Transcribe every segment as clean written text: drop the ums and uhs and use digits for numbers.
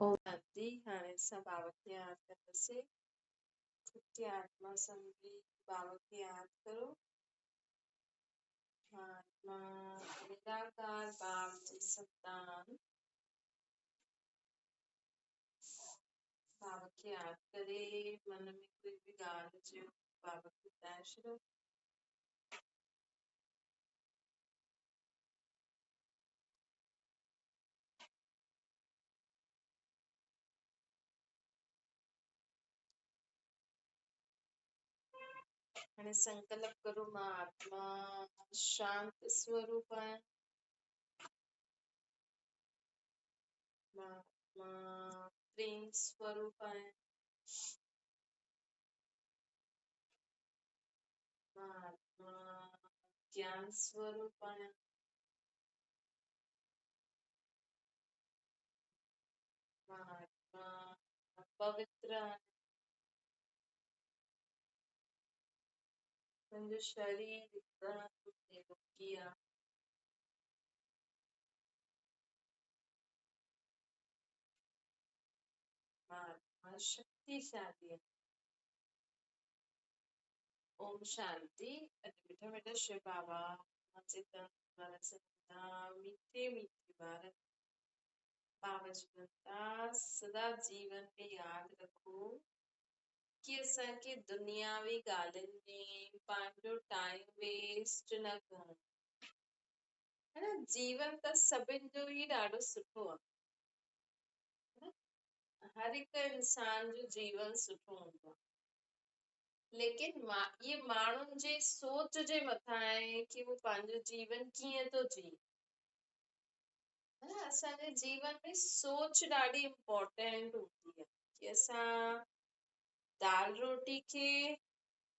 ओम शांति। हाणे असां बाबा खे यादि कंदासीं। सत्य आत्मा संगी बाबा खे यादि करो। आत्मा निराकार बाप जी संतान बाबा खे यादि करे मन में कोई भी ॻाल्हि अचे बाबा खे ॿुधाए छॾो। हाणे संकल्प करो मां आत्मा शांत स्वरूप आहियां। मां आत्मा प्रेम स्वरूप आहियां। मां आत्मा ज्ञान स्वरूप आहियां। मां आत्मा पवित्र आहियां। मुंहिंजो शरीर हिकदमि निरोगी आहे। मां आत्मा शक्तिशाली आहे। ओम शांति। अॼु मिठा मिठा शिव बाबा मुंहिंजे तन मन सदा मीठे मीठे ॿार बाबा जी बंदा सदा जीवन में यादि रखो कि असांखे दुनियावी ॻाल्हियुनि में पंहिंजो टाइम वेस्ट न करणो है न। जीवन त सभिनि जो ई ॾाढो सुठो आहे। हर हिकु इंसान जो जीवन सुठो हूंदो आहे, लेकिन ये माण्हुनि जे सोच जे मथां आहे कि वो पंहिंजो जीवन कीअं थो जीए। असांजे जीवन में सोच ॾाढी इम्पोर्टेंट हूंदी आहे कि असां दाल रोटी खे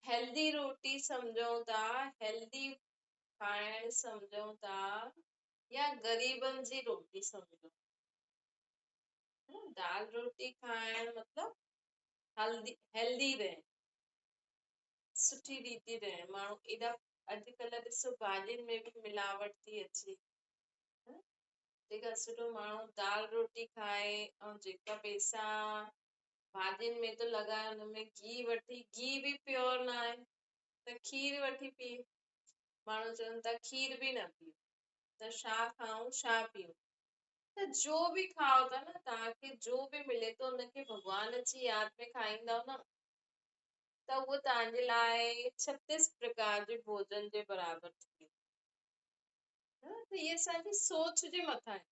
हेल्दी रोटी सम्झूं था, हेल्दी खाइण सम्झूं था, या ग़रीबनि जी रोटी सम्झूं। दाल रोटी खाइण मतलब हेल्दी रहे, सुठी रीति रहे। माण्हू एॾा अॼुकल्ह ॾिसो भाॼियुनि में बि मिलावट थी अचे। जेका सुठो माण्हू दाल रोटी खाए ऐं जेका पैसा भाॼियुनि में तो लॻाए हुनमें घी वठी, घी बि प्योर न आहे त खीर वठी पी। माण्हू चवनि था खीर बि न पीओ त छा खाऊं छा पीऊं। त जो बि खाओ था न, तव्हांखे जो बि मिले थो हुनखे भॻवान जी यादि में खाईंदव न, त उहो तव्हांजे लाइ 36 प्रकार जे भोजन जे बराबर थी वेंदो। त इहे असांजी सोच जे मथां आहे।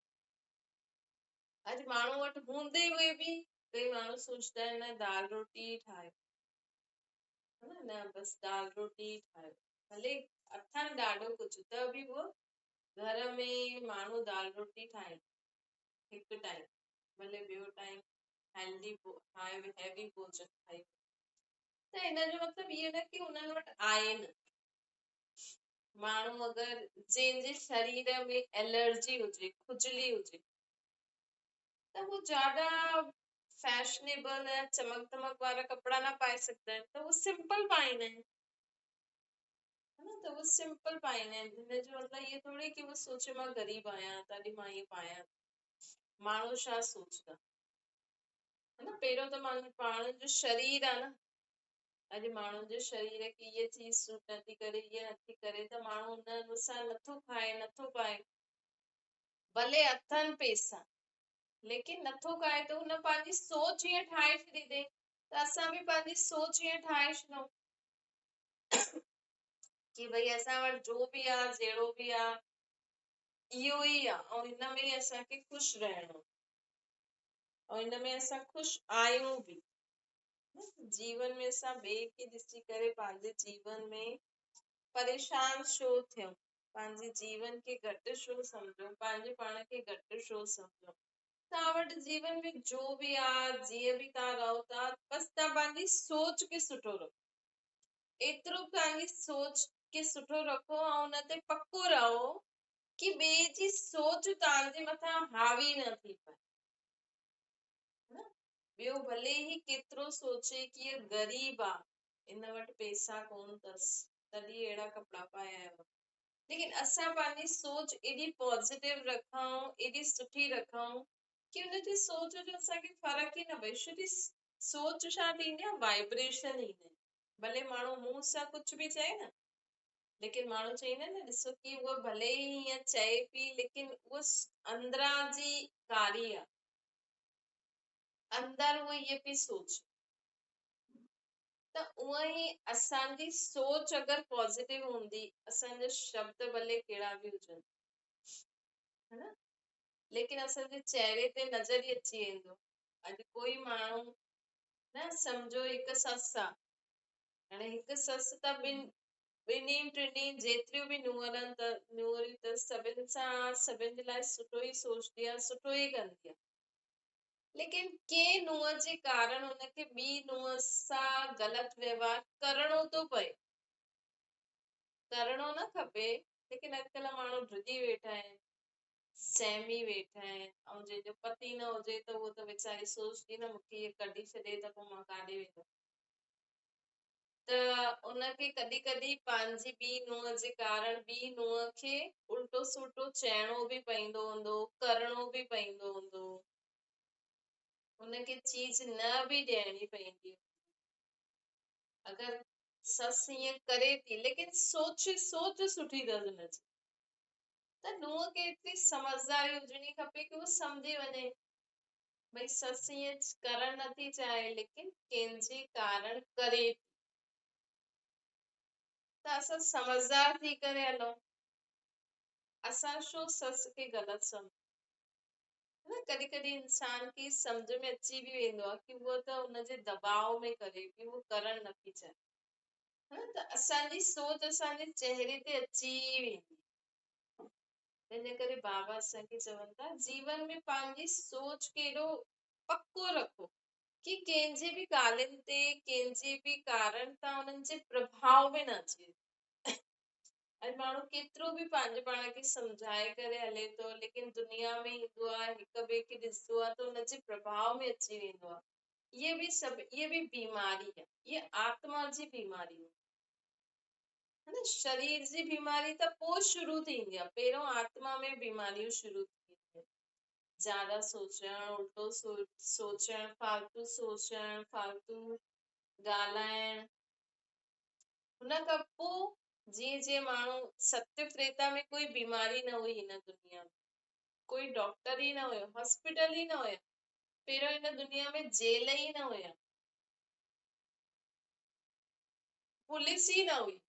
अॼु माण्हू वटि हूंदे हुए बि कई माण्हू सोचदा आहिनि न दाल रोटी ठाहियो, न बस दाल रोटी ठाहियो। भले अथनि ॾाढो कुझु त बि उहो घर में माण्हू दाल रोटी ठाहे हिकु टाइम, भले ॿियो टाइम हैवी भोजन खाई। त हिन जो मतिलबु इहो न कि हुननि वटि आहे न। माण्हू अगरि जंहिंजे शरीर में एलर्जी हुजे, खुजली हुजे, त वो ज्यादा फैशनेबल ऐं चमक दमक वारा कपिड़ा न पाए सघंदा आहिनि, त वो सिंपल पाईंदा आहिनि, है न। त वो सिंपल पाईंदा आहिनि। हिन जो मतिलबु इहे थोड़ी कि वो सोचे मां ग़रीब आहियां तॾहिं मां इहे पायां। माण्हू छा सोचदा, है न। पहिरियों त माण्हुनि जो शरीर आहे न। अॼु माण्हुनि जे शरीर खे इहे चीज सूट नथी करे, इहे नथी करे, त माण्हू हुन अनुसार नथो खाए, नथो पाए। भले अथनि पैसा लेकिन नथो खाए, त हुन पंहिंजी सोच ईअं ठाहे छॾी अथई त असां बि पंहिंजी सोच ईअं ठाहे छॾूं कि भई असां वटि जो बि आहे, जहिड़ो बि आहे, इहो ई आहे ऐं हिन में असांखे ख़ुशि रहणो ऐं हिन में असां ख़ुशि आहियूं बि। जीवन में असां ॿिए खे ॾिसी करे पंहिंजे जीवन में परेशान छो थियूं, पंहिंजे जीवन खे घटि छो सम्झूं, पंहिंजे पाण खे घटि छो सम्झूं। तव्हां वटि जीवन में जो बि आहे, जीअं बि तव्हां रहो था, बसि तव्हां पंहिंजी सोच खे सुठो रखो। एतिरो पंहिंजी सोच खे सुठो रखो ऐं हुन ते पको रहो कि ॿिए जी सोच तव्हांजे मथां हावी न थी पए। ॿियो भले ई केतिरो सोचे कि इहो ग़रीब आहे, इन वटि पैसा कोन अथसि तॾहिं अहिड़ा कपिड़ा पाया आहियो, लेकिन असां पंहिंजी सोच एॾी पॉजिटिव रखूं, एॾी सुठी रखूं की उनजी सोच जो असांखे फर्क ई न पए। छो सोच छा थींदी आहे, वाइब्रेशन ईंदा आहिनि। भले माण्हू मुंहं सां कुझु बि चए न, लेकिन माण्हू चईंदा आहिनि न, ॾिसो की उहा भले ई हीअं चए पई, लेकिन उहा अंदरां जी कारी आहे, अंदर उहा इहे पई सोच। त उहा ई असांजी सोच अगरि पॉज़िटिव हूंदी, असांजा शब्द भले कहिड़ा बि हुजनि, है न, लेकिन असांजे चेहरे ते नज़र ई अची वेंदो। अॼु कोई माण्हू न, सम्झो हिकु ससु आहे, हाणे हिकु ससु त ॿिन्ही टिनी जेतिरियूं बि नुंहरियूं त सभिनि सां सभिनि जे लाइ सुठो ई सोचदी आहे, सुठो ई कंदी आहे। लेकिन कंहिं नुंहं जे कारण हुनखे ॿी नुंहं सां ग़लति व्यवहार करणो थो पए। करणो न खपे, लेकिन अॼुकल्ह माण्हू ड्रिजी वेठा आहिनि, सहमी वेठा आहिनि। ऐं जंहिंजो पति न हुजे त उहो त वीचारी सोचदी न, मूंखे इहे कढी छॾे त पोइ मां काॾे वेंदमि। त उनखे कॾहिं कॾहिं पंहिंजी ॿी नुंहं जे कारण ॿी नुंहं खे उल्टो सुल्टो चइणो बि पवंदो हूंदो, करणो बि पवंदो हूंदो, उनखे चीज न बि ॾियणी पवंदी। अगरि ससु ईअं करे थी, लेकिन सोच सुठी अथसि हुनजी, त नुंहं खे एतिरी समझदारी हुजणी खपे कि उहो सम्झी वञे भई ससु ईअं करणु नथी चाहे, लेकिन कंहिंजे कारण करे, त असां समझदार थी करे हलूं। असां छो ससु खे ग़लति सम्झूं? न, कॾहिं कॾहिं इंसान खे सम्झ में अची बि वेंदो आहे कि उहो त हुनजे दबाव में करे थी, उहो करणु नथी चाहे, त असांजी सोच असांजे चेहरे ते अची वेंदी। तंहिंजे करे बाबा असांखे चवनि था, जीवन में पंहिंजी सोच खे एॾो पक्को रखो कि कंहिंजे बि ॻाल्हियुनि ते, कंहिंजे बि कारण तां उन्हनि जे प्रभाव में न अचे। ऐं माण्हू केतिरो बि पंहिंजे पाण खे सम्झाए करे हले थो, लेकिन दुनिया में ईंदो आहे, हिक ॿिए खे ॾिसंदो आहे, त हुनजे प्रभाव में अची वेंदो आहे। इहे बि बीमारी आहे, इहे आत्मा जी बीमारी आहे। शरीर जी बीमारी त पोइ शुरू थींदी आहे, पहिरियों आत्मा में बीमारियूं शुरू थींदियूं आहिनि। ज्यादा सोचणु, उल्टो सोचणु, फालतू सोचणु, फालतू ॻाल्हाइण। हुन खां पोइ जीअं जीअं माण्हू, सत्य त्रेता में कोई बीमारी न हुई हिन दुनिया में, कोई डॉक्टर ई न हुयो, हॉस्पिटल ई न हुया, पहिरियों हिन दुनिया में जेल ई न हुया, पुलिस ई न हुई,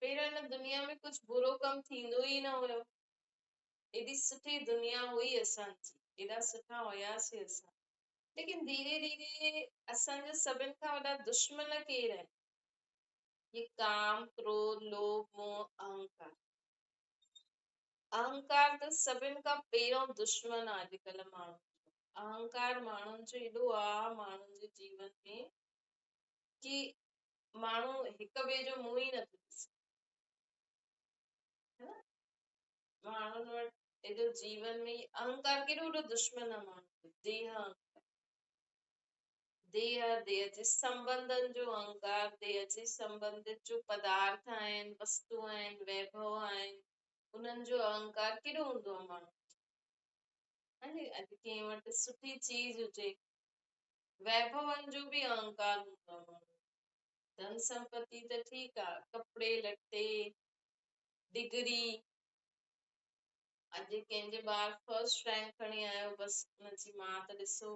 पहिरियों हिन दुनिया में कुछ बुरो कम थींदो ई न हुयो। एॾी सुठी दुनिया हुई असांजी, एॾा सुठा हुयासीं असां, लेकिन धीरे धीरे असांजा सभिनि खां वॾा दुश्मन केर आहिनि? ये काम, क्रोध, लोभ, मोह, अहंकार। अहंकार त सभिनि खां पहिरियों दुश्मन आहे अॼुकल्ह माण्हू। अहंकार माण्हुनि जो एॾो आहे माण्हुनि जे जीवन में कि माण्हू हिक ॿिए जो मुंहुं ई नथो ॾिसे, है न? माण्हुनि वटि एॾो जीवन में अहंकार केॾो वॾो दुश्मन आहे माण्हू। देह जे संबंधनि जो अहंकार, देह जे संबंधित जो पदार्थ आहिनि, वस्तु आहिनि, वैभव आहिनि, उन्हनि जो अहंकार केॾो हूंदो आहे माण्हू। अॼु कंहिं वटि सुठी चीज हुजे, वैभवनि जो बि अहंकार हूंदो आहे। धन संपत्ति त ठीकु आहे, कपिड़े लटे, डिग्री, अॼु कंहिंजे ॿार फर्स्ट रैंक खणी आयो, बसि हुनजी मां त ॾिसो,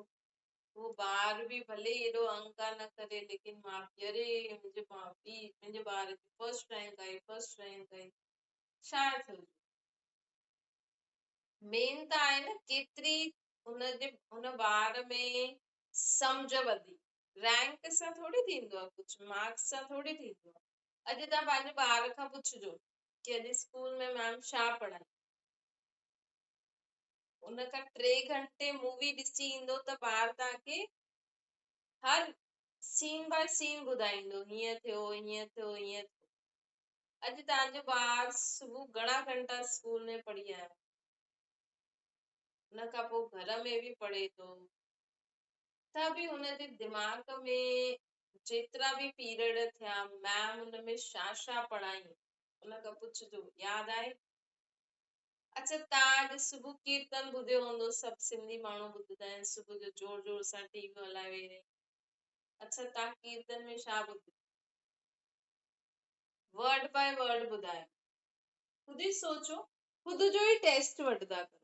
वो ॿार बि भले एॾो अहंकार न करे, लेकिन मां अरे मुंहिंजे ॿार जी फर्स्ट रैंक आई, फर्स्ट रैंक आई। छा थियो? मेन त आहे न केतिरी हुन ॿार में सम्झ वधी। रैंक सां थोड़ी थींदो आहे कुझु, मार्क्स सां थोड़ी थींदो आहे। अॼु तव्हां पंहिंजे ॿार खां पुछिजो कि अॼु स्कूल में मैम छा पढ़ाई, उन खां 3 घंटे मूवी ॾिसी ईंदो त ॿार तव्हांखे हर सीन बाय सीन ॿुधाईंदो, हीअं थियो, हीअं थियो, हीअं थियो। अॼु तव्हांजो ॿार सुबुह घणा घंटा स्कूल में पढ़ी आयो, हुन खां पोइ घर में बि पढ़े थो, त बि हुनजे दिमाग़ में जेतिरा बि पीरियड थिया, मैम हुन में छा छा पढ़ाई, हुन खां पुछिजो यादि आहे? अच्छा तव्हां अॼु सुबुह कीर्तन ॿुधियो हूंदो, सभु सिंधी माण्हू ॿुधंदा आहिनि सुबुह जो जोर जोर सां टीवी हलाए वेही रही। अच्छा तव्हां कीर्तन में छा ॿुधो? वर्ड बाय वर्ड ॿुधायो, ख़ुद ही सोचो, ख़ुद जो ही टेस्ट वठंदा करो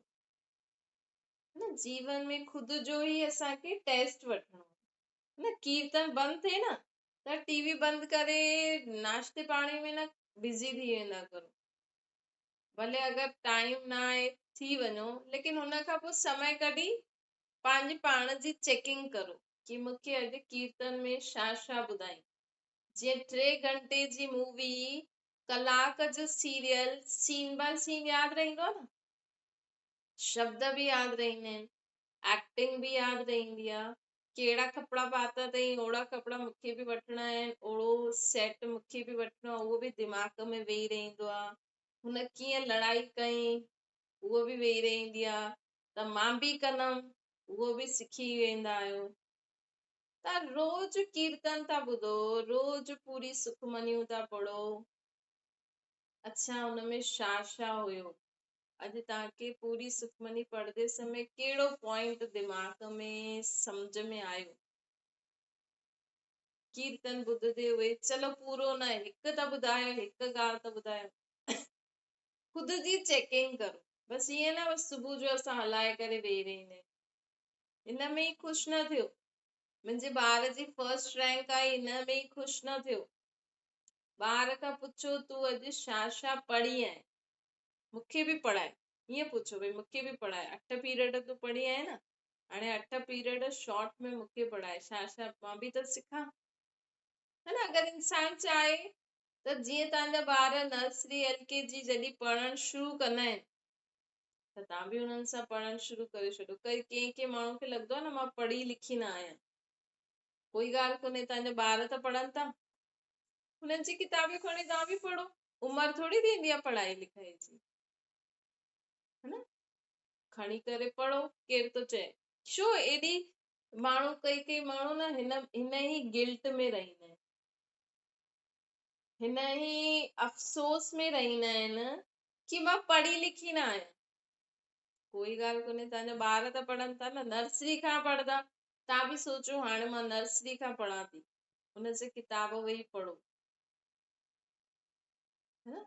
न जीवन में, ख़ुद जो ही असांखे टेस्ट वठणो न। कीर्तन बंदि थिए न त टीवी बंदि करे नाश्ते पाणी में न बिज़ी थी वेंदा करो। भले अगरि टाइम ना आहे थी वञो, लेकिन हुन खां पोइ समय कढी पंहिंजे पाण जी चेकिंग करो कि मूंखे अॼु कीर्तन में छा छा ॿुधाई। जीअं 3 घंटे जी मूवी, कलाक जो सीरियल, सीन बाय सीन यादि रहंदो आहे न, शब्द बि यादि रहंदा आहिनि, एक्टिंग बि यादि रहंदी आहे, कहिड़ा कपिड़ा पाता अथई ओड़ा कपिड़ा मूंखे बि वठिणा आहिनि, ओड़ो सेट मूंखे बि वठिणो आहे, उहो बि दिमाग़ में वेही रहंदो आहे। हुन कीअं लड़ाई कई उहो बि वेही रहंदी आहे, त मां बि कंदमि, उहो बि सिखी वेंदा आहियो। तव्हां रोज कीर्तन था ॿुधो, रोज पूरी सुखमनियूं था पढ़ो, अच्छा हुनमें छा छा हुयो? अॼु तव्हांखे पूरी सुखमनी पढ़दे समय कहिड़ो पॉइंट दिमाग़ में सम्झ में आयो? कीर्तन ॿुधदे हुए, चलो पूरो न, हिकु त ॿुधायो, हिकु ॻाल्हि त ॿुधायो। ख़ुद जी चेकिंग करो, बसि ईअं न बसि सुबुह जो असां हलाए करे वेही रहंदा आहियूं, हिन में ई ख़ुशि न थियो। मुंहिंजे ॿार जी फर्स्ट रैंक आई, हिन में ई ख़ुशि न थियो। ॿार खां पुछो तूं अॼु छा छा पढ़ी आहे, मूंखे बि पढ़ाए, ईअं पुछो भई मूंखे बि पढ़ाए, 8 पीरियड तूं पढ़ी आहे न, हाणे 8 पीरियड शॉर्ट में मूंखे पढ़ाए, छा छा मां बि त सिखां, है न। अगरि इंसान चाहे त जीअं तव्हांजा ॿार नर्सरी LKG जॾहिं पढ़णु शुरू कंदा आहिनि त तव्हां बि हुननि सां पढ़णु शुरू करे छॾो। कंहिं माण्हू खे लॻंदो आहे न मां पढ़ी लिखी न आहियां, कोई ॻाल्हि कोन्हे, तव्हांजा ॿार त पढ़नि था, हुननि जी किताबियूं खणी तव्हां बि पढ़ो, उमिरि थोरी थींदी आहे पढ़ाई लिखाई जी, है न। खणी करे पढ़ो, केरु थो चए? छो एॾी माण्हू, कई माण्हू न हिन ई गिल्ट में रहंदा आहिनि, हिन ई अफ़सोस में रहंदा आहिनि कि मां पढ़ी लिखी न आहियां। कोई ॻाल्हि कोन्हे, तव्हांजा ॿार त पढ़नि था न, नर्सरी खां पढ़ंदा, तव्हां बि सोचो हाणे मां नर्सरी खां पढ़ां थी, हुन जी किताब वेही पढ़ो, है न।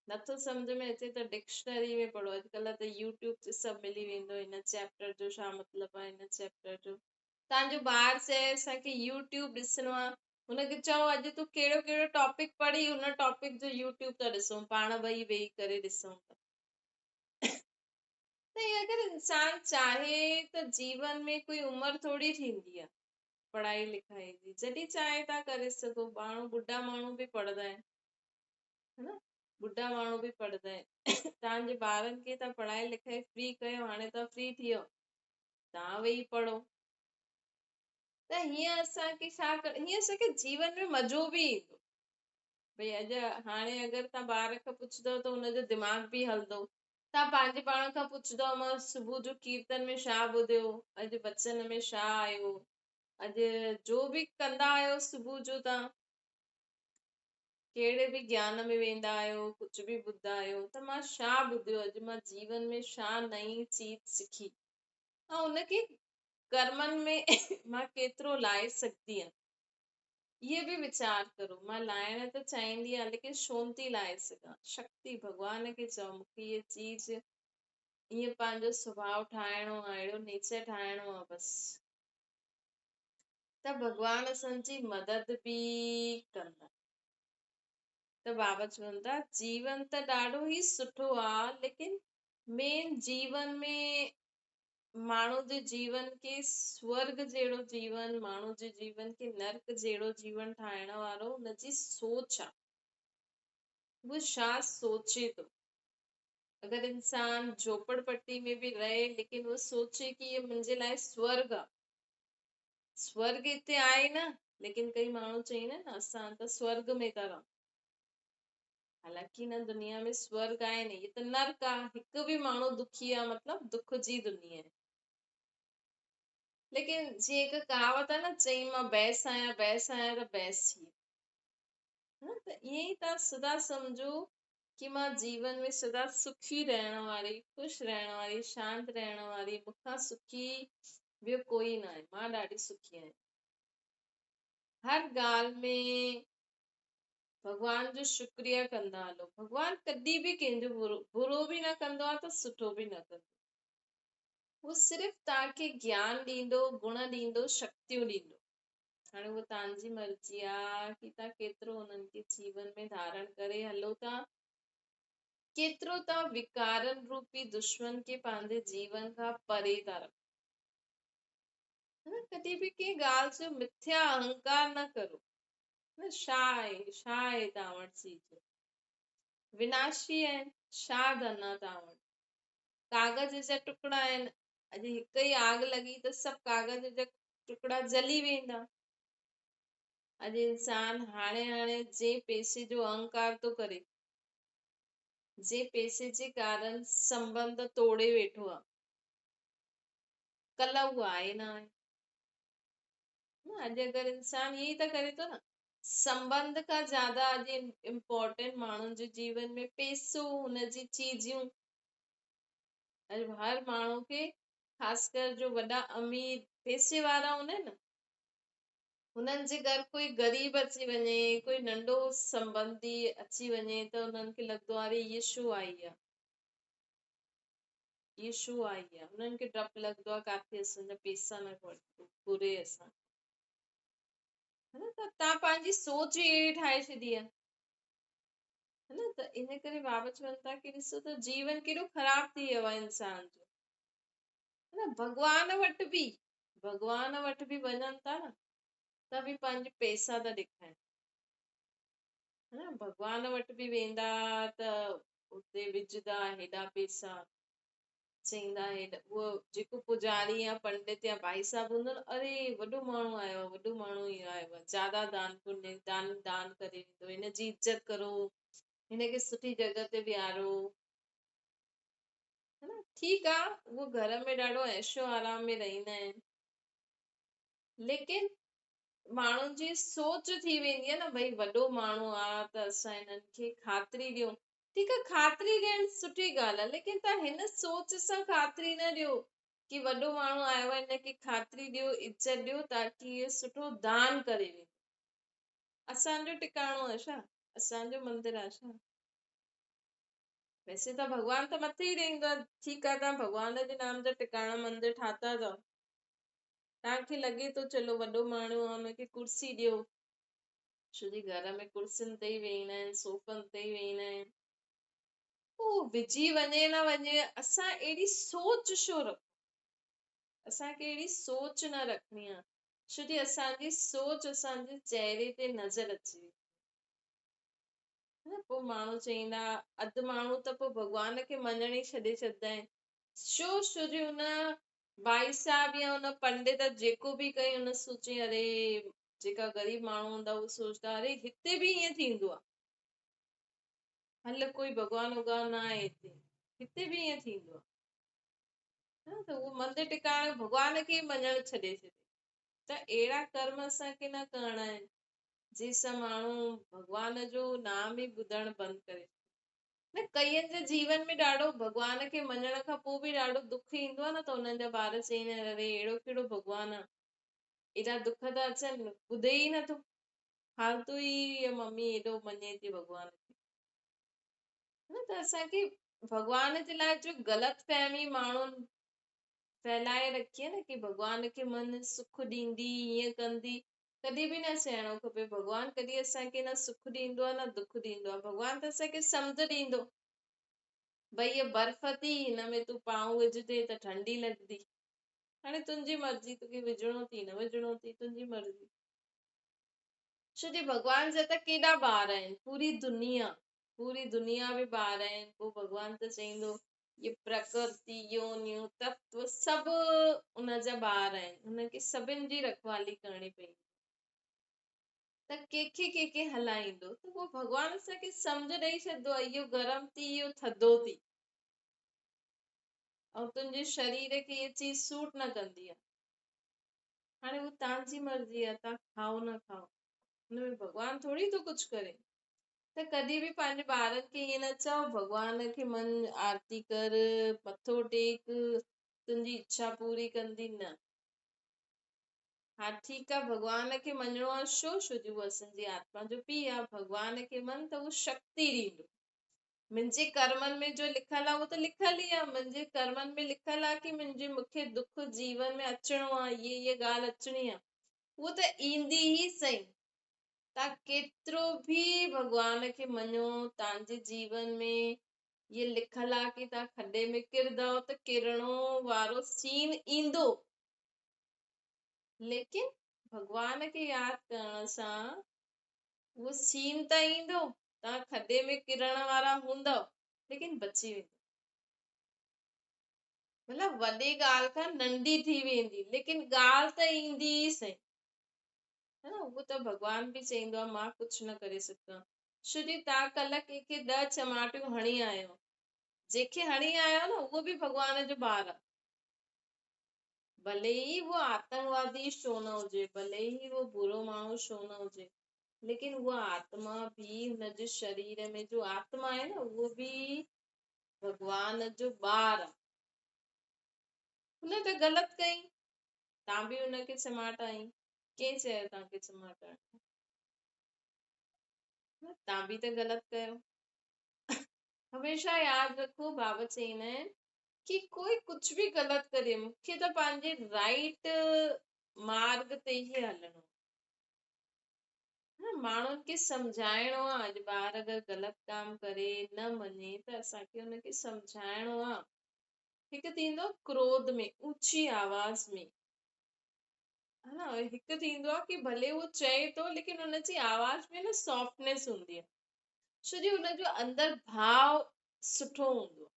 नथो सम्झ में अचे त डिक्शनरी में पढ़ो, अॼुकल्ह त यूट्यूब ते सभु मिली वेंदो, हिन चैप्टर जो छा मतिलबु आहे, हिन चैप्टर जो। तव्हांजो ॿार चए असांखे यूट्यूब ॾिसणो आहे, हुनखे चओ अॼु तूं कहिड़ो कहिड़ो टॉपिक पढ़ी, हुन टॉपिक जो यूट्यूब था ॾिसूं, पाण ॿई वेही करे ॾिसूं था। त अगरि इंसान चाहे त जीवन में कोई उमिरि थोड़ी थींदी आहे पढ़ाई लिखाई जी, जॾहिं चाहे था करे सघो। माण्हू ॿुढा माण्हू बि पढ़ंदा आहिनि, है न, ॿुढा माण्हू बि पढ़ंदा आहिनि। तव्हांजे ॿारनि खे तव्हां पढ़ाई लिखाई फ्री कयो, हाणे तव्हां फ्री थी वियो, तव्हां वेही पढ़ो। त हीअं असांखे छा कर, हीअं असांखे जीवन में मज़ो बि ईंदो। भई अॼु हाणे अगरि तव्हां ॿार खां पुछंदव त हुनजो दिमाग़ बि हलंदो, तव्हां पंहिंजे पाण खां पुछंदव मां सुबुह जो कीर्तन में छा ॿुधियो, अॼु वचन में छा आयो, अॼु जो बि कंदा आहियो सुबुह जो, तव्हां कहिड़े बि ज्ञान में वेंदा आहियो, कुझु बि ॿुधंदा आहियो, त मां छा ॿुधियो, अॼु मां जीवन में छा नई चीज सिखी, ऐं उनखे कर्मनि में मां केतिरो लाए सघंदी आहियां, इहे बि वीचार करो। मां लाइण त चाहींदी आहियां, लेकिन छो थी लाए सघां? शक्ति भॻवान खे चओ मूंखे इहे चीज, ईअं पंहिंजो स्वभाव ठाहिणो आहे, अहिड़ो नेचर ठाहिणो आहे बसि, त भॻवान असांजी मदद बि कंदा। त बाबा चवनि था जीवन त ॾाढो ई सुठो आहे, लेकिन मेन जीवन में माण्हू जे जीवन खे स्वर्ग जहिड़ो जीवन, माण्हू जे जीवन खे नर्क जहिड़ो जीवन ठाहिण वारो हुनजी सोच आहे, उहो छा सोचे थो। अगरि इंसान झोपड़पट्टी में बि रहे, लेकिन वो सोचे कि ये मुंहिंजे लाइ स्वर्ग आहे, स्वर्ग हिते आहे न, लेकिन कई माण्हू चईंदा आहिनि न असां त स्वर्ग में था रहूं, हालांकि न दुनिया में स्वर्ग आहे न, ये त नर्क आहे। हिकु बि माण्हू दुखी आहे मतलब दुख जी दुनिया आहे। लेकिन जीअं हिकु कहावत आहे न, चई मां बैस आहियां बैस आहियां त बैस थी, त ईअं ई तव्हां सदा सम्झो कि मां जीवन में सदा सुखी रहण वारी, खुश रहण वारी, शांत रहण वारी, मूंखां सुखी ॿियो कोई न आहे। मां ॾाढी सुखी आहियां। हर ॻाल्हि में भॻवान जो शुक्रिया कंदा हलो। भॻवान कॾहिं बि कंहिंजो बुरो बि न कंदो आहे त सुठो बि न कंदो। वो सिर्फ़ तव्हांखे ज्ञान ॾींदो, गुण ॾींदो, शक्तियूं ॾींदो। हाणे उहो तव्हांजी मर्ज़ी आहे कि तव्हां केतिरो उन्हनि खे जीवन में धारण करे हलो था, केतिरो तव्हां विकारनि रूपी दुश्मन खे पंहिंजे जीवन खां परे था रखो। कॾहिं बि कंहिं ॻाल्हि जो मिथ्या अहंकार न करो। छा आहे तव्हां वटि चीज विनाशी आहिनि, छा धन आहे तव्हां वटि? कागज जा टुकड़ा आहिनि, अॼु हिक ई आग लॻी त सभु कागज जा टुकड़ा जली वेंदा। अॼु इंसान हाणे जे पैसे जो अहंकार थो करे, जे पैसे जे कारण संबंध तोड़े वेठो आहे, कल उहो आहे न आहे। अॼु अगरि इंसान यही त करे थो न, संबंध खां ज्यादा अॼु इम्पोर्टेंट माण्हुनि जे जीवन में पैसो, हुनजी चीजियूं। अॼु हर माण्हू खे, ख़ासकर जो वॾा अमीर पैसे वारा हूंदा आहिनि न, हुननि जे घर कोई गरीब अची वञे, कोई नंढो संबंधी अची वञे त हुननि खे लॻंदो आहे अरे ये छो आई आहे, ये छो आई आहे। हुननि खे डपु लॻंदो आहे काथे असांजा पैसा न घुरे असां। त तव्हां पंहिंजी सोच ई अहिड़ी ठाहे छॾी आहे, है न। त इन करे बाबा चवनि था कि ॾिसो त जीवन केॾो ख़राब थी वियो आहे इंसान जो, है न। भॻवान वटि बि वञनि था न त बि पंहिंजे पैसा था ॾेखारनि, है न। भॻवान वटि बि वेंदा त उते विझदा हेॾा पैसा, चईंदा उहो जेको पुजारी या पंडित या भाई साहब हूंदो न, अरे वॾो माण्हू आयो आहे, वॾो माण्हू ई आयो आहे, ज्यादा दान पुण्य दान करे ॾींदो, हिनजी इज़त करो, हिनखे सुठी जॻह ते विहारो, है न। ठीकु आहे, उहो घर में ॾाढो ऐशो आराम में रहंदा आहिनि, लेकिन माण्हुनि जी सोच थी वेंदी आहे न, भई वॾो माण्हू आहे त असां हिननि खे ख़ातिरी ॾियूं। ठीकु आहे, ख़ातिरी ॾियण सुठी ॻाल्हि आहे, लेकिन तव्हां हिन सोच सां ख़ातिरी न ॾियो कि वॾो माण्हू आयो आहे, हिनखे ख़ातिरी ॾियो, इज़त ॾियो, ताकि इहो सुठो दान करे वेंदो। असांजो टिकाणो आहे छा? असांजो मंदिर आहे छा? वैसे त भॻवान त मथे ई रहंदो आहे। ठीकु आहे, तव्हां भॻवान जे नाम जा टिकाणा मंदिर ठाता अथव, तव्हांखे लॻे थो चलो वॾो माण्हू आहे, हुनखे कुर्सी ॾियो, छो जी घर में कुर्सियुनि ते ई वेहींदा आहिनि, सोफ़नि ते ई वेहींदा आहिनि। उहो विझी वञे न वञे, असां अहिड़ी सोच छो रखूं? असांखे अहिड़ी सोच न रखणी आहे, छो जी असांजी सोच असांजे चहिरे ते नज़र अचे। पोइ माण्हू चईंदा, अधु माण्हू त पोइ भॻवान खे मञण ई छॾे छॾंदा आहिनि। छो जी हुन भाई साहब या हुन पंडित जेको बि कई, हुन सोचे अरे जेका ग़रीब माण्हू हूंदा उहो सोचदा अरे हिते बि ईअं थींदो आहे, हल कोई भॻवान वॻवान न आहे हिते बि ईअं थींदो आहे, त उहो मंदिर टिकाणे भॻवान खे मञण छॾे छॾे। त अहिड़ा कर्म असांखे न करणा आहिनि जंहिंसां माण्हू भॻवान जो नाम ई ॿुधण बंदि करे। न कईअनि जे जीवन में ॾाढो भॻवान खे मञण खां पोइ बि ॾाढो दुख ईंदो आहे न, त हुननि जा ॿार चईंदा आहिनि अरे अहिड़ो कहिड़ो भॻवानु आहे, एॾा दुख था अचनि, ॿुधे ई नथो, फालतू ई मम्मी एॾो मञे थी भॻवान खे। त असांखे भॻवान जे लाइ जो ग़लति फहमी माण्हुनि फैलाए रखी आहे न, कि भॻवान खे मन सुख ॾींदी, ईअं कंदी, कॾहिं बि न चइणो खपे। भॻवान कॾहिं असांखे न सुख ॾींदो आहे न दुख ॾींदो आहे। भॻवान त असांखे सम्झ ॾींदो, भई हीअ बर्फ़ थी, हिन में तूं पांव विझदे त ठंडी लॻंदी, हाणे तुंहिंजी मर्ज़ी, तोखे विझणो थी न विझणो थी, तुंहिंजी मर्ज़ी। छो जी भॻवान जा त केॾा ॿार आहिनि, पूरी दुनिया में ॿार आहिनि। पोइ भॻवान त चईंदो ये प्रकृति योनियूं तत्व सभु उनजा ॿार आहिनि, हुनखे सभिनि जी रखवाली करणी पवंदी, त कंहिंखे हलाईंदो, त पोइ भॻवान असांखे सम्झ ॾेई छॾंदो आहे इहो गरम थी, इहो थधो थी, ऐं तुंहिंजे शरीर खे इहा चीज सूट न कंदी आहे। हाणे उहो तव्हांजी मर्ज़ी आहे, तव्हां खाओ न खाओ, हुनमें भॻवान थोरी थो कुझु करे। त कॾहिं बि पंहिंजे ॿारनि खे ईअं न चओ भॻवान खे मन आरती कर, मथो टेक, तुंहिंजी इच्छा पूरी कंदी, न। हा ठीकु आहे, भॻवान खे मञिणो आहे, छो जो उहो असांजी आत्मा जो पीउ आहे। भॻवान खे मन त उहो शक्ति ॾींदो। मुंहिंजे कर्मनि में जो लिखल आहे उहो त लिखल ई आहे। मुंहिंजे कर्मनि में लिखल आहे की मूंखे दुख जीवन में अचिणो आहे, ये ॻाल्हि अचणी आहे, उहो त ईंदी ई सही। तव्हां केतिरो बि भॻवान खे मञो, तव्हांजे जीवन में ये लिखल आहे की तव्हां खॾे में किरंदव त किरणो वारो सीन ईंदो, लेकिन भॻवान खे यादि करण सां उहो सीन त ईंदो। तव्हां खॾे में किरण वारा हूंदव, लेकिन बची वेंदो। मतिलबु वॾी ॻाल्हि खां नंढी थी वेंदी, लेकिन ॻाल्हि त ईंदी ई सही, है ना। उहो त भॻवान बि चईंदो आहे मां कुझु न करे सघंदो आहियां। छो जी तव्हां कल्ह कंहिंखे 10 चमाटियूं हणी आयो, जंहिंखे हणी आयो न उहो बि भॻवान जो ॿार आहे। भले ई वो आतंकवादी छो न हुजे, भले ई वो बुरो माण्हू छो न हुजे, लेकिन उहा आत्मा भी, हुनजे शरीर में जो आत्मा आहे न, उहो भी भॻवान जो ॿार आहे। हुन त ग़लति कई, तव्हां बि हुनखे चमाटाई, कंहिं चयो तव्हांखे चमाटाइण? तव्हां बि त ग़लति कयो। हमेशा यादि रखो, बाबा चईंदा आहिनि कि कोई कुछ भी ग़लत करे, मूंखे त पंहिंजे राइट मार्ग ते ई हलणो। माण्हुनि खे सम्झाइणो आहे। अॼु ॿार अगरि ग़लति काम करे, न मञे, त असांखे हुनखे सम्झाइणो आहे। हिकु थींदो क्रोध में, ऊची आवाज में, है ना। हिकु थींदो आहे कि भले उहो चए थो, लेकिन हुनजी आवाज में न सॉफ्टनेस हूंदी आहे, छो जो हुनजो अंदर भाव सुठो हूंदो आहे।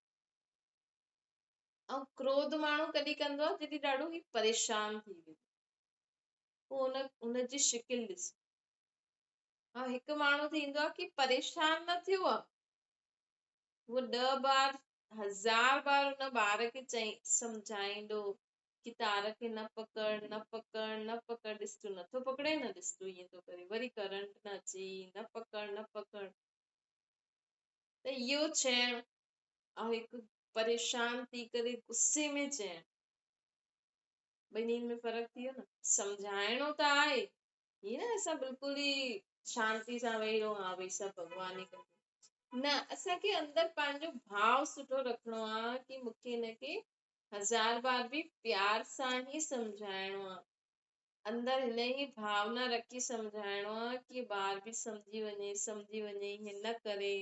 ऐं क्रोध माण्हू कॾहिं कंदो आहे जॾहिं ॾाढो ई परेशान थी वेंदो, पोइ हुनजी शिकिल ॾिस। ऐं हिकु माण्हू थींदो आहे कि परेशान न थियो आहे, वो 10 बार 1000 बार हुन ॿार खे सम्झाईंदो कि तार खे न पकड़, न पकड़, न पकड़, ॾिस तूं नथो पकड़े न, ॾिस तूं ईअं थो करे, वरी करंट न अचे, न पकड़, न पकड़। त इहो चइण ऐं हिकु परेशान थी करे गुस्से में चइण, ॿिन्हिनि में फ़र्क़ु थी वियो न। सम्झाइणो त आहे, हीअं न असां बिल्कुलु ई शांति सां वेही रहूं, हा भई सभु भॻवान ई कंदो, न। असांखे अंदर पंहिंजो भाव सुठो रखिणो आहे कि मूंखे हिनखे 1000 बार भी प्यार सां ई सम्झाइणो आहे। अंदर हिन ई भावना रखी सम्झाइणो आहे कि ॿार बि सम्झी वञे, हीअं न करे,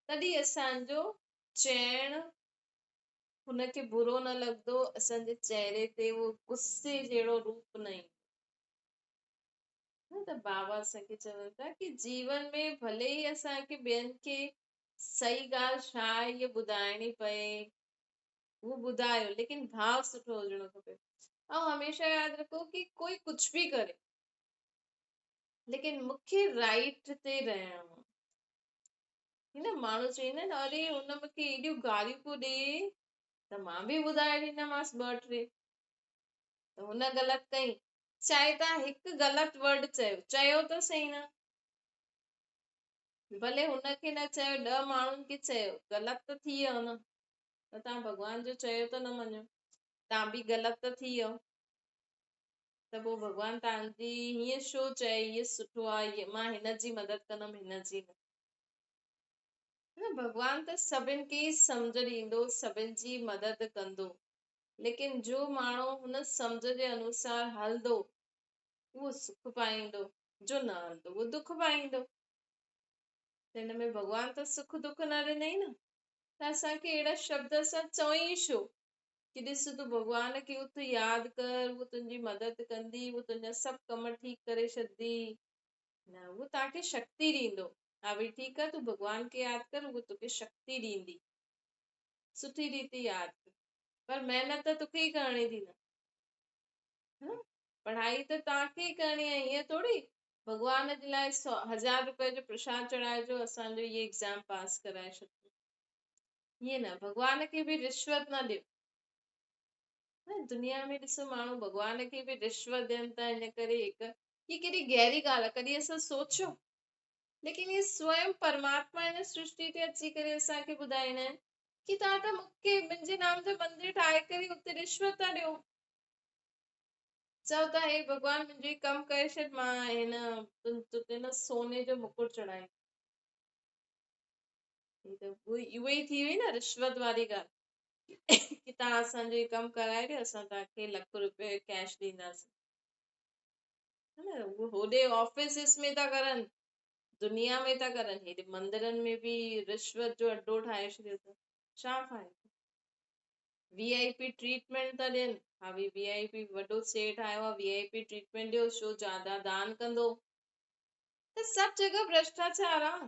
तॾहिं असांजो चइण हुनखे बुरो न लॻंदो, असांजे चेहरे ते उहो गुस्से जहिड़ो रूप न ईंदो। त बाबा असांखे चवनि था कि जीवन में भले ई असांखे ॿियनि खे सही ॻाल्हि छा आहे इहा ॿुधाइणी पए, उहो ॿुधायो, लेकिन भाव सुठो हुजणो खपे। ऐं हमेशा यादि रखो कि कोई कुछ भी करे, लेकिन मूंखे राइट ते रहणो आहे। हिन माण्हू चईंदा आहिनि अरे हुन मूंखे एॾियूं गालियूं पियो ॾे, त मां बि ॿुधाए ॾींदीमांसि 2-3, त हुन ग़लति कई। चाहे तव्हां हिकु ग़लति वर्ड चयो त सही न, भले हुनखे न चयो, 10 माण्हुनि खे चयो, ग़लति त थी वियो न। त तव्हां भॻवान जो चयो त न मञो, तव्हां बि ग़लति त थी वियो। त पोइ भॻवान तव्हांजी हीअं छो चए, हीअ सुठो आहे, मां हिनजी मदद कंदमि, हिनजी न। भॻवान त सभिनि खे सम्झ ॾींदो, सभिनि जी मदद कंदो, लेकिन जो माण्हू हुन सम्झ जे अनुसार हलंदो उहो सुख पाईंदो, जो न हलंदो उहो दुख पाईंदो। हिन में भॻवान त सुख दुख न ॾिनई न, त असांखे अहिड़ा शब्द सां चवई छो कि ॾिस तूं भॻवान खे उथ यादि कर, उहो तुंहिंजी मदद कंदी, उहो तुंहिंजा सभु कम ठीकु करे छॾंदी। न, उहो तव्हांखे शक्ति ॾींदो। हा भई ठीकु आहे, तूं भॻवान खे यादि कर, उहो तोखे शक्ति ॾींदी, सुठी रीति यादि कर, पर महिनत त तोखे ई करणी थी न। पढ़ाई त तव्हांखे ई करणी आहे, ईअं थोड़ी भॻवान जे लाइ 1000 रुपए जो प्रसाद चढ़ाइजो, असांजो ये एग्ज़ाम पास कराए छॾिजो, ईअं न। भॻवान खे बि रिश्वत न ॾियो। दुनिया में ॾिसो माण्हू भॻवान खे बि रिश्वत ॾियनि था, हिन करे हीअ केॾी गहरी ॻाल्हि आहे, कॾहिं असां सोचियो? लेकिन ये स्वयं परमात्मा हिन सृष्टि ते अची करे असांखे ॿुधाईंदा आहिनि कि तव्हां त मूंखे मुंहिंजे नाम जो मंदिर ठाहे करे उते रिश्वत था ॾियो, चओ था हे भॻवान मुंहिंजो ई कमु करे छॾ, मां हिन तुंहिंजे न सोने जो मुकुट चढ़ाए। उहो ई थी वई न रिश्वत वारी ॻाल्हि कि तव्हां असांजो ई कमु कराए ॾियो, असां तव्हांखे ₹1,00,000 कैश ॾींदासीं। है न, उहो होॾे ऑफिसिस में था करनि, दुनिया में था करनि, हेॾे मंदरनि में बि रिश्वत जो अड्डो ठाहे छॾियो अथनि। छा फ़ाइदो? VIP ट्रीटमेंट था ॾियनि, हा भई VIP वॾो सेठ आयो आहे, VIP ट्रीटमेंट ॾियो, छो ज्यादा दान कंदो। त सभु जगह भ्रष्टाचार आहे,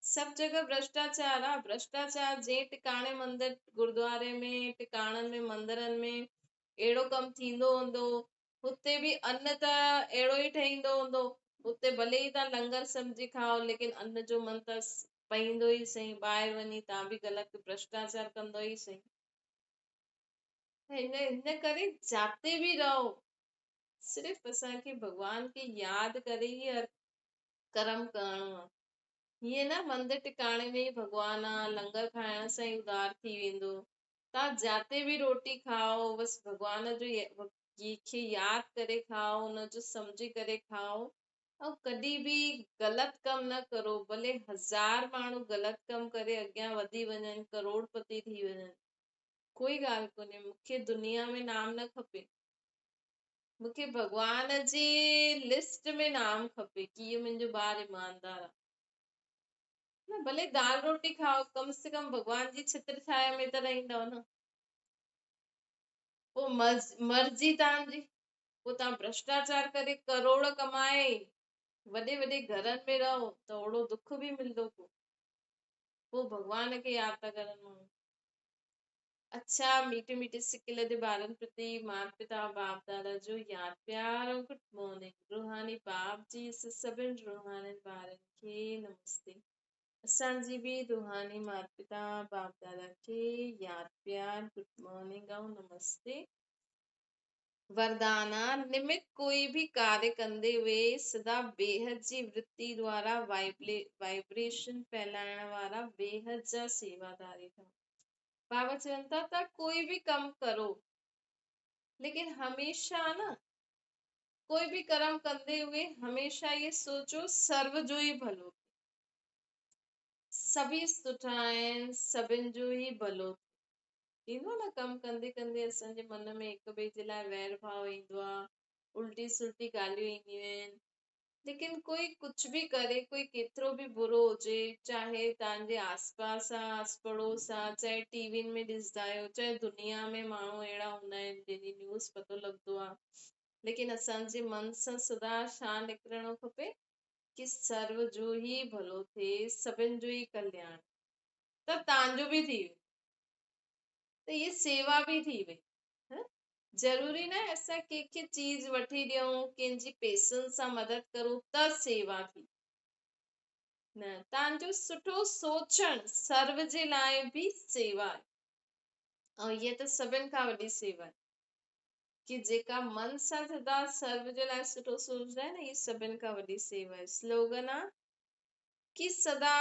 सभु जगह भ्रष्टाचार आहे। भ्रष्टाचार जे टिकाणे मंदिर गुरुद्वारे में, टिकाणनि में, मंदरनि में अहिड़ो कमु थींदो हूंदो, हुते बि अन्न त अहिड़ो ई ठहींदो हूंदो, हुते भले ई तव्हां लंगर सम्झी खाओ, लेकिन अन्न जो मन त पईंदो ई सही, ॿाहिरि वञी तव्हां बि ग़लति भ्रष्टाचार कंदो ई सही। हिन करे जाते बि रहो, सिर्फ़ असांखे भॻवान खे यादि करे ई हर कर्म करणो आहे। हीअं न मंदिर टिकाणे में ई भॻवान आहे, लंगर खाइण सां ई उधार थी वेंदो। तव्हां जाते बि रोटी खाओ, बसि भॻवान जो खे यादि करे खाओ, हुनजो सम्झी करे खाओ, ऐं कॾहिं बि ग़लति कमु न करो। भले 1000 माण्हू ग़लति कमु करे अॻियां वधी वञनि, करोड़पति थी वञनि, कोई ॻाल्हि कोन्हे, मूंखे दुनिया में नाम न खपे, मूंखे भॻवान जी लिस्ट में नाम खपे कि इहो मुंहिंजो ॿारु ईमानदार आहे। न भले दाल रोटी खाओ, कम से कम भॻवान जी छित्र छाया में त रहंदव न। पोइ मर्जी तव्हांजी, पोइ तव्हां भ्रष्टाचार करे करोड़ कमाए वॾे वॾे घरनि में रहो त ओड़ो दुख बि मिलंदो। पोइ भॻवान खे यादि था करनि माण्हू। अच्छा, मीठे मीठे सिकिल जे ॿारनि प्रति माता पिता बाप दादा जो यादि प्यार और गुड मॉर्निंग। रूहानी बाप जी सभिनि रूहानी ॿारनि खे नमस्ते। असांजी बि रूहानी माता पिता बाप दादा खे यादि प्यार गुड मॉर्निंग ऐं नमस्ते। वरदाना, निमित कोई भी कार्य कंदे हुए सदा बेहद जी वृत्ति द्वारा वाइब्रेशन फैलाइण वारा बेहद जा सेवादारी था। बाबा चवनि था तव्हां कोई भी कम करो, लेकिन हमेशा न कोई भी कर्म कंदे हुए हमेशा ये सोचो सर्व जो ही भलो, सभी सुठा आहिनि, सभिनि जो ही भलो थींदो न। कम कंदे कंदे असांजे मन में हिक ॿिए जे लाइ वैर भाव ईंदो आहे, उल्टी सुल्टी ॻाल्हियूं ईंदियूं आहिनि। लेकिन कोई कुछ भी करे, कोई केतिरो भी बुरो हुजे, चाहे तव्हांजे आसपास आहे, आस पड़ोस आहे, चाहे टीवी में ॾिसंदा आहियो, चाहे दुनिया में माण्हू अहिड़ा हूंदा आहिनि जंहिंजी न्यूज़ पतो लॻंदो आहे, लेकिन असांजे मन सां सदा छा निकिरणो खपे कि सर्व जो ही भलो थिए, सभिनि जो ही कल्याण, त तव्हांजो बि थी वियो, त ये सेवा भी थी वई। ज़रूरी न आहे असां कंहिंखे चीज वठी ॾियूं, कंहिंजी पैसनि सां मदद करूं त सेवा थी, न, तव्हांजो सुठो सोचणु सर्व जे लाइ बि सेवा आहे। ऐं इहा त सभिनि खां वॾी सेवा आहे कि जेका मन सां सदा सर्व जे लाइ सुठो सोचदा आहे न, इहा सभिनि खां वॾी सेवा आहे। स्लोगन आहे कि सदा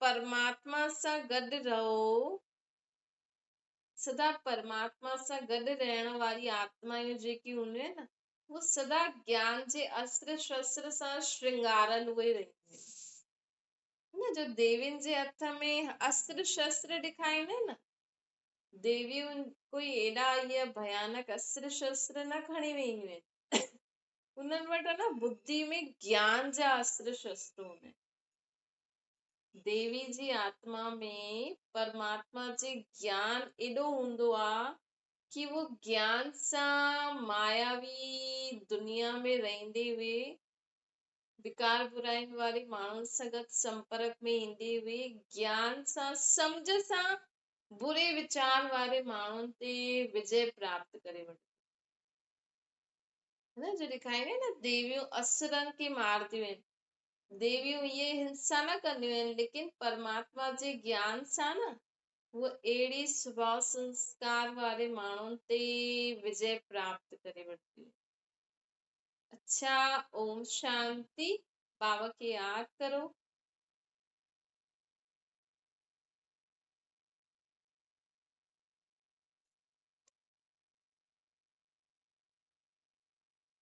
परमात्मा सां गॾु रहो, सदा परमात्मा सां गॾु रहण वारी आत्मायूं जेकी हूंदियूं आहिनि न, वो सदा ज्ञान जे अस्त्र शस्त्र सां श्रृंगारल उहे रहंदियूं आहिनि। न जो देवियुनि जे हथ में अस्त्र शस्त्र ॾेखारींदा आहिनि न, देवियूं कोई एॾा इहे भयानक अस्त्र शस्त्र न खणी वेंदियूं आहिनि, उन्हनि वटि न बुद्धि में ज्ञान जा अस्त्र शस्त्र हूंदा आहिनि। देवी जी आत्मा में परमात्मा जे ज्ञान एॾो हूंदो आहे कि वो ज्ञान सां मायावी दुनिया में रहंदे हुए, विकार बुराइनि वारे माण्हुनि सां गॾु संपर्क में ईंदे हुए, ज्ञान सां सम्झ सां बुरे विचार वारे माण्हुनि ते विजय प्राप्त करे वठो। है न, जो ॾेखारींदा आहिनि न देवियूं असुरनि खे मारदियूं आहिनि, देवियूं इहे हिंसा न कंदियूं आहिनि, लेकिन परमात्मा जे ज्ञान सां न वो अहिड़ी स्वभाव संस्कार वारे माण्हुनि ते विजय प्राप्त करे वठदियूं। अच्छा, ओम शांति। बाबा खे यादि करो।